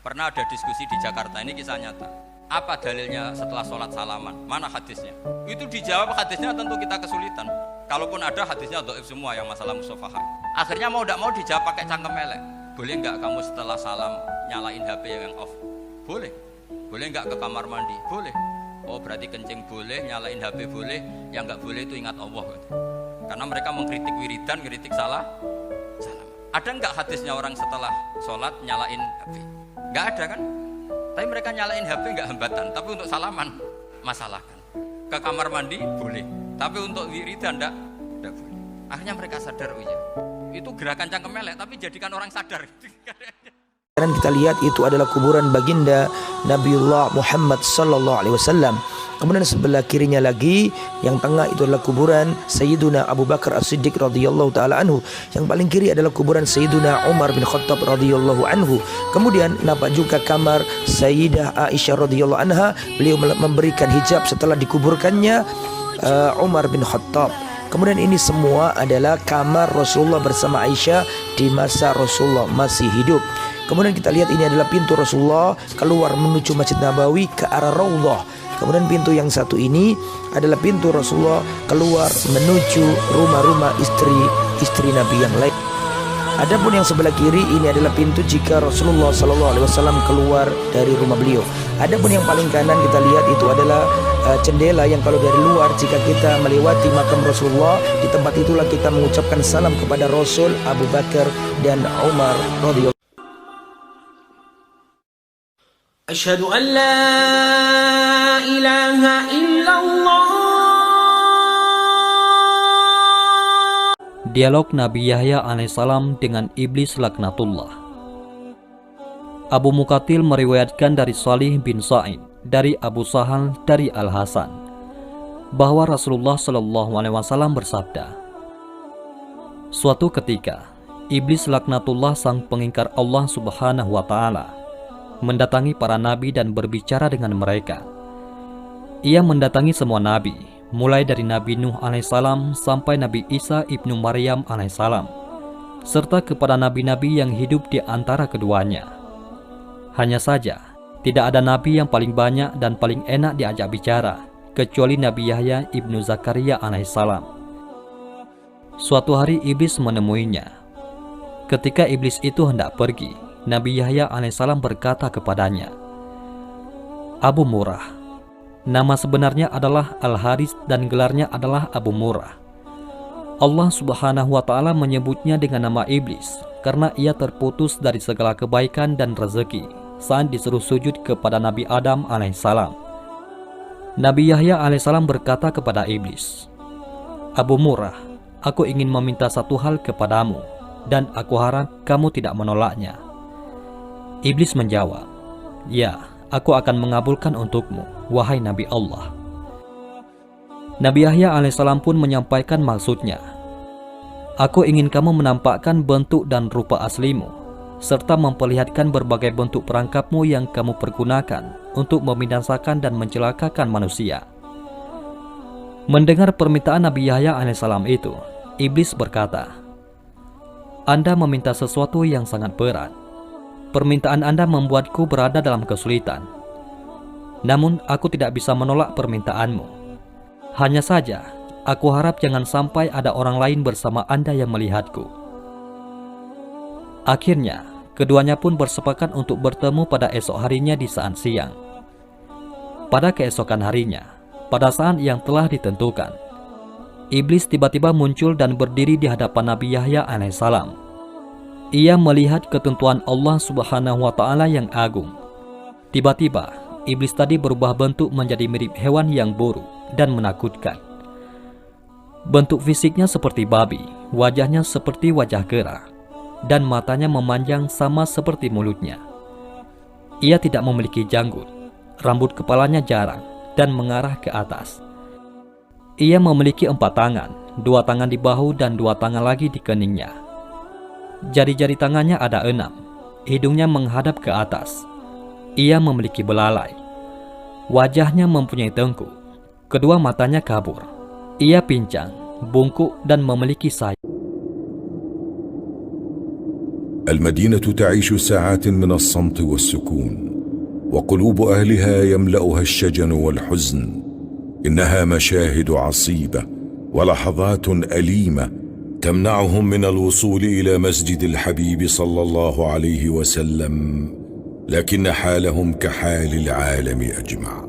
Pernah ada diskusi di Jakarta, ini kisah nyata. Apa dalilnya setelah sholat salaman? Mana hadisnya? Itu dijawab hadisnya tentu kita kesulitan. Kalaupun ada hadisnya dhaif semua yang masalah musafaha. Akhirnya mau tidak mau dijawab pakai cangkem melek. Boleh nggak kamu setelah salam nyalain HP yang off? Boleh. Boleh nggak ke kamar mandi? Boleh. Oh berarti kencing boleh, nyalain HP boleh. Yang nggak boleh itu ingat Allah. Karena mereka mengkritik wiridan, kritik salam. Ada nggak hadisnya orang setelah sholat nyalain HP? Nggak ada kan? Tapi mereka nyalain HP nggak hambatan. Tapi untuk salaman masalah kan. Ke kamar mandi boleh. Tapi untuk wiridan enggak boleh. Akhirnya mereka sadar, oh iya. Itu gerakan cangkem melek, tapi jadikan orang sadar. Dan kita lihat itu adalah kuburan baginda Nabiullah Muhammad sallallahu alaihi wasallam. Kemudian sebelah kirinya lagi, yang tengah itu adalah kuburan Sayyiduna Abu Bakar As-Siddiq radhiyallahu taala anhu. Yang paling kiri adalah kuburan Sayyiduna Umar bin Khattab radhiyallahu anhu. Kemudian nampak juga kamar Sayyidah Aisyah radhiyallahu anha. Beliau memberikan hijab setelah dikuburkannya Umar bin Khattab. Kemudian ini semua adalah kamar Rasulullah bersama Aisyah di masa Rasulullah masih hidup. Kemudian kita lihat ini adalah pintu Rasulullah keluar menuju Masjid Nabawi ke arah Raudhah. Kemudian pintu yang satu ini adalah pintu Rasulullah keluar menuju rumah-rumah istri Nabi yang lain. Adapun yang sebelah kiri ini adalah pintu jika Rasulullah SAW keluar dari rumah beliau. Adapun yang paling kanan kita lihat itu adalah jendela yang kalau dari luar jika kita melewati makam Rasulullah, di tempat itulah kita mengucapkan salam kepada Rasul, Abu Bakar dan Umar radhiyallahu. Asyhadu an la ilaha illallah. Dialog Nabi Yahya alaihissalam dengan iblis laknatullah. Abu Muqatil meriwayatkan dari Salih bin Sa'id dari Abu Sahal dari Al-Hasan bahwa Rasulullah SAW bersabda, suatu ketika iblis laknatullah sang pengingkar Allah Subhanahu wa taala mendatangi para nabi dan berbicara dengan mereka. Ia mendatangi semua nabi, mulai dari Nabi Nuh alaihissalam sampai Nabi Isa ibnu Maryam alaihissalam, serta kepada nabi-nabi yang hidup di antara keduanya. Hanya saja, tidak ada nabi yang paling banyak dan paling enak diajak bicara, kecuali Nabi Yahya ibnu Zakaria alaihissalam. Suatu hari iblis menemuinya. Ketika iblis itu hendak pergi, Nabi Yahya alaihissalam berkata kepadanya, Abu Murrah. Nama sebenarnya adalah Al-Haris dan gelarnya adalah Abu Murrah. Allah Subhanahu wa taala menyebutnya dengan nama iblis karena ia terputus dari segala kebaikan dan rezeki saat disuruh sujud kepada Nabi Adam alaihissalam. Nabi Yahya alaihissalam berkata kepada iblis, Abu Murrah, aku ingin meminta satu hal kepadamu dan aku harap kamu tidak menolaknya. Iblis menjawab, ya, aku akan mengabulkan untukmu, wahai Nabi Allah. Nabi Yahya alaihissalam pun menyampaikan maksudnya. Aku ingin kamu menampakkan bentuk dan rupa aslimu, serta memperlihatkan berbagai bentuk perangkapmu yang kamu pergunakan untuk membinasakan dan mencelakakan manusia. Mendengar permintaan Nabi Yahya alaihissalam itu, iblis berkata, Anda meminta sesuatu yang sangat berat. Permintaan Anda membuatku berada dalam kesulitan. Namun aku tidak bisa menolak permintaanmu. Hanya saja, aku harap jangan sampai ada orang lain bersama Anda yang melihatku. Akhirnya, keduanya pun bersepakat untuk bertemu pada esok harinya di saat siang. Pada keesokan harinya, pada saat yang telah ditentukan, iblis tiba-tiba muncul dan berdiri di hadapan Nabi Yahya alaihissalam. Ia melihat ketentuan Allah Subhanahu wa taala yang agung. Tiba-tiba, iblis tadi berubah bentuk menjadi mirip hewan yang buruk dan menakutkan. Bentuk fisiknya seperti babi, wajahnya seperti wajah kera, dan matanya memanjang sama seperti mulutnya. Ia tidak memiliki janggut, rambut kepalanya jarang dan mengarah ke atas. Ia memiliki 4 tangan, 2 tangan di bahu dan 2 tangan lagi di keningnya. Jari-jari tangannya ada 6, hidungnya menghadap ke atas. Ia memiliki belalai. Wajahnya mempunyai tengkuk, kedua matanya kabur. Ia pincang, bungkuk dan memiliki sayap. المدينة تعيش ساعات من الصمت والسكون، وقلوب أهلها يملأها الشجن والحزن. إنها مشاهد عصيبة ولحظات أليمة تمنعهم من الوصول إلى مسجد الحبيب صلى الله عليه وسلم، لكن حالهم كحال العالم أجمع.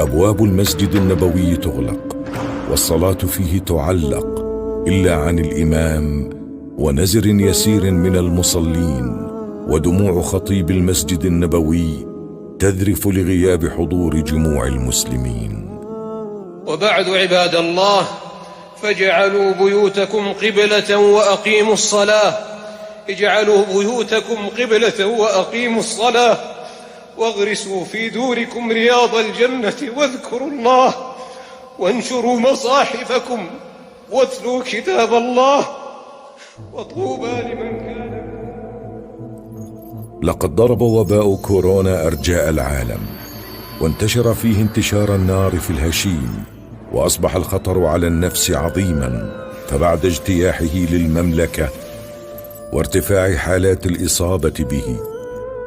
أبواب المسجد النبوي تغلق والصلاة فيه تعلق إلا عن الإمام ونزر يسير من المصلين، ودموع خطيب المسجد النبوي تذرف لغياب حضور جموع المسلمين. وبعد عباد الله، فاجعلوا بيوتكم قبلة وأقيموا الصلاة. اجعلوا بيوتكم قبلة وأقيموا الصلاة، واغرسوا في دوركم رياض الجنة، واذكروا الله، وانشروا مصاحفكم، واتلوا كتاب الله، وطوبى لمن كان. لقد ضرب وباء كورونا أرجاء العالم، وانتشر فيه انتشار النار في الهشيم، وأصبح الخطر على النفس عظيما. فبعد اجتياحه للمملكة وارتفاع حالات الإصابة به،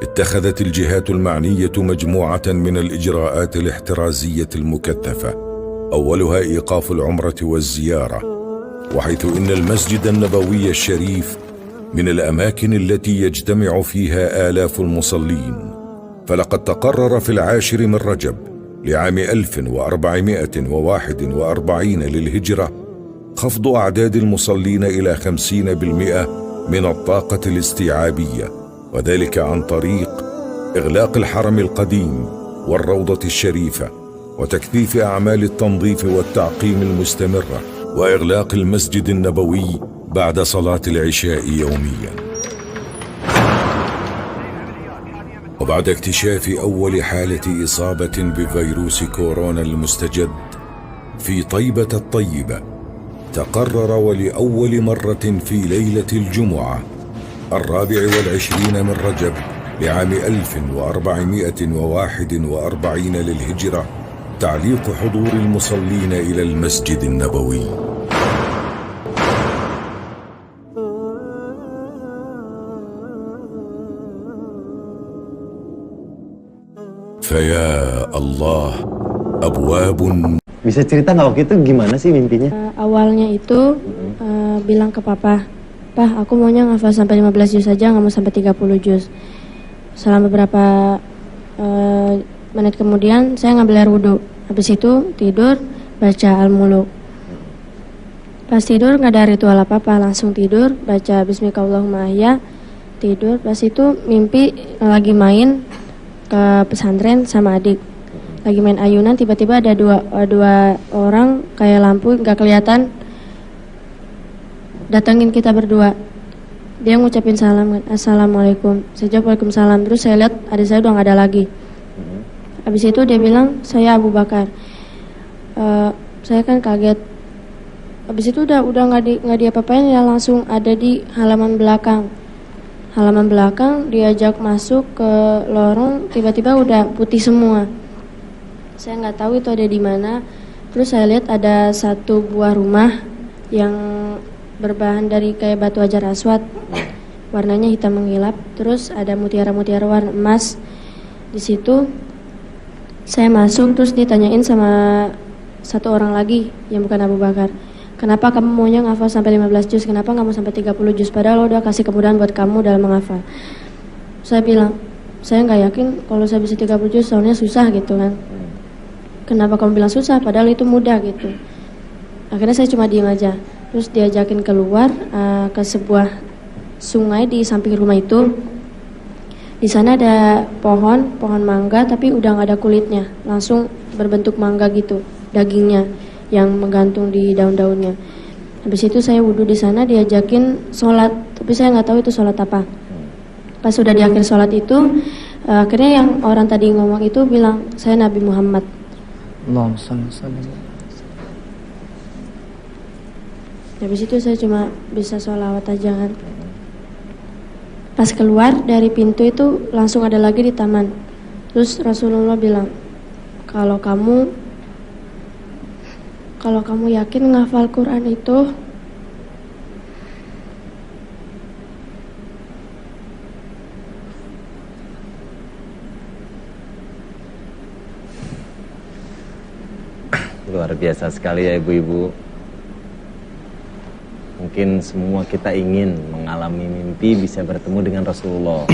اتخذت الجهات المعنية مجموعة من الإجراءات الاحترازية المكثفة، أولها إيقاف العمرة والزيارة، وحيث إن المسجد النبوي الشريف من الأماكن التي يجتمع فيها آلاف المصلين. فلقد تقرر في 10 من رجب لعام 1441 للهجرة خفض أعداد المصلين إلى 50% من الطاقة الاستيعابية، وذلك عن طريق إغلاق الحرم القديم والروضة الشريفة، وتكثيف أعمال التنظيف والتعقيم المستمرة، وإغلاق المسجد النبوي بعد صلاة العشاء يوميا. وبعد اكتشاف أول حالة إصابة بفيروس كورونا المستجد في طيبة الطيبة، تقرر ولأول مرة في ليلة الجمعة 24 من رجب لعام 1441 للهجرة تعليق حضور المصلين إلى المسجد النبوي. فيا الله أبواب. Bisa cerita nggak waktu itu gimana sih mimpinya? Awalnya itu bilang ke papa, "Pah, aku maunya ngafal sampai 15 juz saja, nggak mau sampai 30 juz." Selama beberapa menit kemudian saya ngambil air wudhu. Habis itu tidur baca Al-Muluk. Pas tidur nggak ada ritual apa-apa, langsung tidur baca Bismillahirrahmanirrahim, tidur. Pas itu mimpi lagi main ke pesantren sama adik. Lagi main ayunan, tiba-tiba ada dua orang kayak lampu nggak kelihatan datangin kita berdua. Dia ngucapin salam, "Assalamualaikum." Saya jawab, "Waalaikumsalam." Terus saya lihat adik saya udah nggak ada lagi. Habis itu dia bilang, "Saya Abu Bakar." Saya kan kaget. Habis itu udah nggak diapa-apain, ya langsung ada di halaman belakang. Halaman belakang diajak masuk ke lorong, tiba-tiba udah putih semua. Saya nggak tahu itu ada di mana. Terus saya lihat ada satu buah rumah yang berbahan dari kayak batu hajar aswad, warnanya hitam mengkilap. Terus ada mutiara-mutiara warna emas di situ. Saya masuk, terus ditanyain sama satu orang lagi yang bukan Abu Bakar, "Kenapa kamu maunya ngafal sampai 15 juz? Kenapa nggak mau sampai 30 juz? Padahal lo udah kasih kemudahan buat kamu dalam menghafal." Saya bilang, "Saya nggak yakin kalau saya bisa 30 juz, soalnya susah gitu kan." "Kenapa kamu bilang susah? Padahal itu mudah gitu." Akhirnya saya cuma diam aja. Terus diajakin keluar ke sebuah sungai di samping rumah itu. Di sana ada pohon mangga, tapi udah nggak ada kulitnya, langsung berbentuk mangga gitu, dagingnya yang menggantung di daun-daunnya. Habis itu saya wudhu di sana, diajakin sholat, tapi saya nggak tahu itu sholat apa. Pas sudah di akhir sholat itu, akhirnya yang orang tadi ngomong itu bilang, "Saya Nabi Muhammad." Habis itu saya cuma bisa sholawat aja kan. Pas keluar dari pintu itu langsung ada lagi di taman. Terus Rasulullah bilang, kalau kamu yakin ngafal Quran itu, Luar biasa sekali ya ibu-ibu. Mungkin semua kita ingin mengalami mimpi bisa bertemu dengan Rasulullah.